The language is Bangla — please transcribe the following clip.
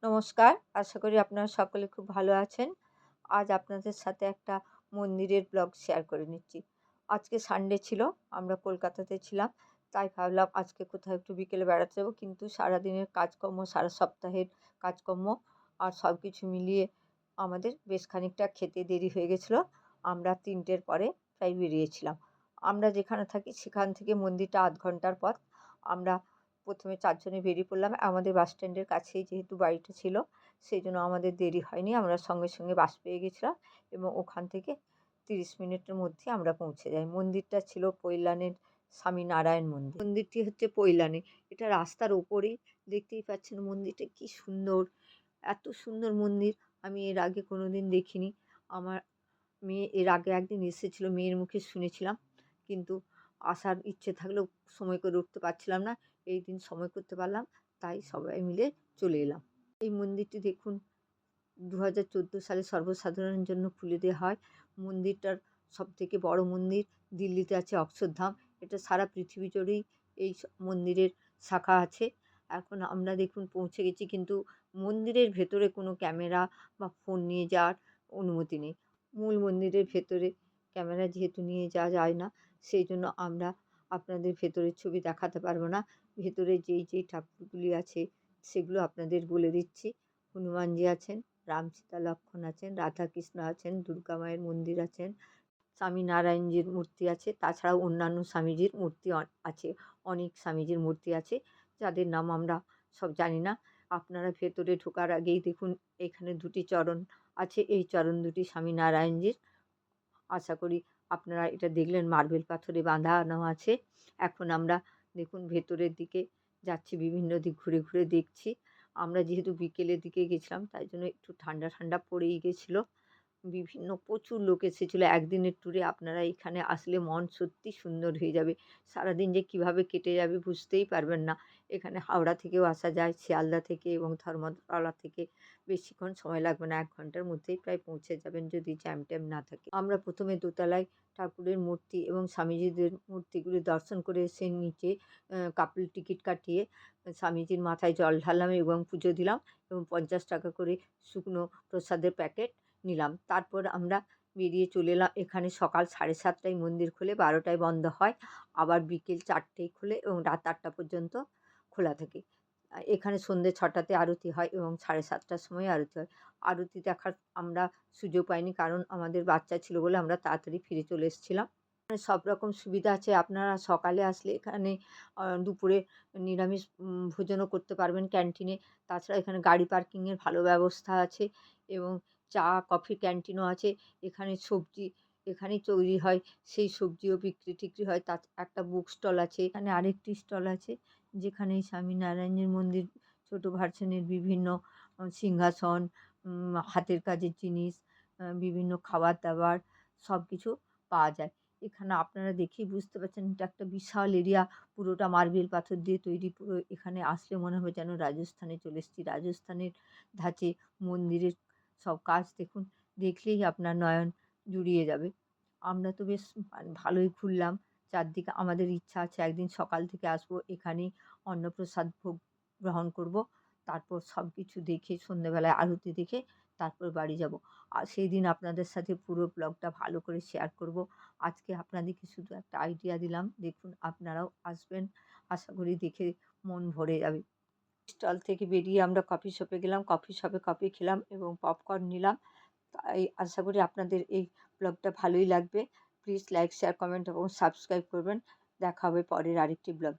নমস্কার। আশা করি আপনারা সকলে খুব ভালো আছেন। আজ আপনাদের সাথে একটা মন্দিরের ব্লগ শেয়ার করে নিচ্ছি। আজকে সানডে ছিল, আমরা কলকাতাতে ছিলাম। তাই ভাবলাম আজকে কোথাও একটু বিকেলে বেড়াতে যাবো। কিন্তু সারাদিনের কাজকর্ম, সারা সপ্তাহের কাজকর্ম আর সবকিছু মিলিয়ে আমাদের বেশ খানিকটা খেতে দেরি হয়ে গেছিল। আমরা ৩টের পরে প্রায় বেরিয়েছিলাম। আমরা যেখানে থাকি সেখান থেকে মন্দিরটা ০.৫ ঘন্টার পথ। আমরা ১ম এ ৪ জনে বেরিয়ে পড়লাম। আমাদের বাসস্ট্যান্ডের কাছেই যেহেতু বাড়িটা ছিল, সেইজন্য আমাদের দেরি হয়নি। আমরা সঙ্গে, সঙ্গে বাস পেয়ে গেছিলাম এবং ওখান থেকে ৩০ মিনিটের মধ্যে আমরা পৌঁছে যাই। মন্দিরটা ছিল পৈলানের স্বামীনারায়ণ মন্দির। মন্দিরটি হচ্ছে পৈলানে। এটা রাস্তার ওপরেই, দেখতেই পাচ্ছেন মন্দিরটা কি সুন্দর। এত সুন্দর মন্দির আমি এর আগে কোনোদিন দেখিনি। আমার মেয়ে এর আগে একদিন এসেছিল, মেয়ের মুখে শুনেছিলাম। কিন্তু আসার ইচ্ছে থাকলেও সময় করে উঠতে পারছিলাম না। এইদিন সময় করতে পারলাম, তাই সবাই মিলে চলে এলাম। এই মন্দিরটি দেখুন ২০১৪ সালে সর্বসাধারণের জন্য খুলে দেওয়া হয়। মন্দিরটার সবথেকে বড় মন্দির দিল্লিতে আছে অক্ষরধাম। এটা সারা পৃথিবী জুড়েই এই মন্দিরের শাখা আছে। এখন আমরা দেখুন পৌঁছে গেছি, কিন্তু মন্দিরের ভেতরে কোনো ক্যামেরা বা ফোন নিয়ে যাওয়ার অনুমতি নেই। মূল মন্দিরের ভেতরে ক্যামেরা যেহেতু নিয়ে যাওয়া যায় না, সেইজন্য আমরা আপনাদের ভেতরের ছবি দেখাতে পারব না। ভেতরে যেই ঠাকুরগুলি আছে সেগুলো আপনাদের বলে দিচ্ছি। হনুমানজি আছেন, রাম, সীতা, লক্ষ্মণ আছেন, রাধাকৃষ্ণ আছেন, দুর্গা মায়ের মন্দির আছেন, স্বামীনারায়ণজির মূর্তি আছে। তাছাড়াও অন্যান্য স্বামীজির মূর্তি আছে। অনেক স্বামীজির মূর্তি আছে, যাদের নাম আমরা সব জানি না। আপনারা ভেতরে ঢোকার আগেই দেখুন এখানে ২ টি চরণ আছে। এই চরণ দুটি স্বামীনারায়ণজির। আশা করি আপনারা এটা দেখলেন, মার্বেল পাথরে বাঁধানো আছে। এখন আমরা দেখুন ভেতরের দিকে যাচ্ছি, বিভিন্ন দিক ঘুরে, ঘুরে দেখছি। আমরা যেহেতু বিকেলের দিকে গেছিলাম তাই জন্য একটু ঠান্ডা, ঠান্ডা পড়েই গেছিল। প্রচুর লোক এসেছিল। একদিনের ট্যুরে আপনারা এখানে আসলে মন সত্যি সুন্দর হয়ে যাবে। সারাদিন যে কীভাবে কেটে যাবে বুঝতেই পারবেন না। এখানে হাওড়া থেকেও আসা যায়, শিয়ালদা থেকে এবং ধর্মতলা থেকে। বেশিক্ষণ সময় লাগবে না, ১ ঘন্টার মধ্যেই প্রায় পৌঁছে যাবেন যদি জ্যাম-ট্যাম না থাকে। আমরা প্রথমে দোতলায় ঠাকুরের মূর্তি এবং স্বামীজিদের মূর্তিগুলি দর্শন করে এসে নিচে কাপল টিকিট কাটিয়ে স্বামীজির মাথায় জল ঢাললাম এবং পুজো দিলাম এবং ৳৫০ করে শুকনো প্রসাদের প্যাকেট নিলাম। তারপর আমরা বেরিয়ে চলে এলাম। এখানে সকাল ৭:৩০ মন্দির খোলে, ১২টায় বন্ধ হয়। আবার বিকেল ৪টেয় খোলে এবং রাত ৮টা পর্যন্ত খোলা থাকে। এখানে সন্ধ্যে ৬টাতে আরতি হয় এবং ৭:৩০টার সময় আরতি হয়। আরতি দেখার আমরা সুযোগ পাইনি, কারণ আমাদের বাচ্চা ছিল বলে আমরা তাড়াতাড়ি ফিরে চলে এসেছিলাম। এখানে সব রকম সুবিধা আছে। আপনারা সকালে আসলে এখানে দুপুরে নিরামিষ ভোজনও করতে পারবেন ক্যান্টিনে। তাছাড়া এখানে গাড়ি পার্কিংয়ের ভালো ব্যবস্থা আছে এবং চা, কফি ক্যান্টিনও আছে। এখানে সবজি এখানেই তৈরি হয়, সেই সবজিও বিক্রি-টিক্রি হয়। একটা বুক স্টল আছে। এখানে আরেকটি স্টল আছে, যেখানে স্বামীনারায়ণের মন্দির ছোট ভার্সনের বিভিন্ন সিংহাসন, হাতের কাজের জিনিস, বিভিন্ন খাবার-দাবার সবকিছু পাওয়া যায়। এখানে আপনারা দেখেই বুঝতে পারছেন এটা একটা বিশাল এরিয়া, পুরোটা মার্বেল পাথর দিয়ে তৈরি। পুরো এখানে আসলে মনে হবে যেন রাজস্থানে চলে এসেছি। রাজস্থানের ধাঁচে মন্দিরের সব কাজ দেখুন, দেখলেই আপনার নয়ন জুড়িয়ে যাবে। আমরা তো বেশ ভালোই ঘুরলাম চারদিকে। আমাদের ইচ্ছা আছে একদিন সকাল থেকে আসবো, এখানেই অন্নপ্রসাদ ভোগ গ্রহণ করব। তারপর সবকিছু দেখে সন্ধ্যেবেলায় আরতি দেখে তারপর বাড়ি যাব। আর সেইদিন আপনাদের সাথে পুরো ব্লগটা ভালো করে শেয়ার করব। আজকে আপনাদেরকে শুধু একটা আইডিয়া দিলাম। দেখুন আপনারাও আসবেন। আশা করি দেখে মন ভরে যাবে। স্টল থেকে বেরিয়ে আমরা কফি শপে গেলাম। কফি শপে কফি খেলাম এবং পপকর্ন নিলাম। তাই আশা করি আপনাদের এই ব্লগটা ভালোই লাগবে। প্লিজ লাইক, শেয়ার, কমেন্ট এবং সাবস্ক্রাইব করবেন। দেখা হবে পরের আরেকটি ব্লগ।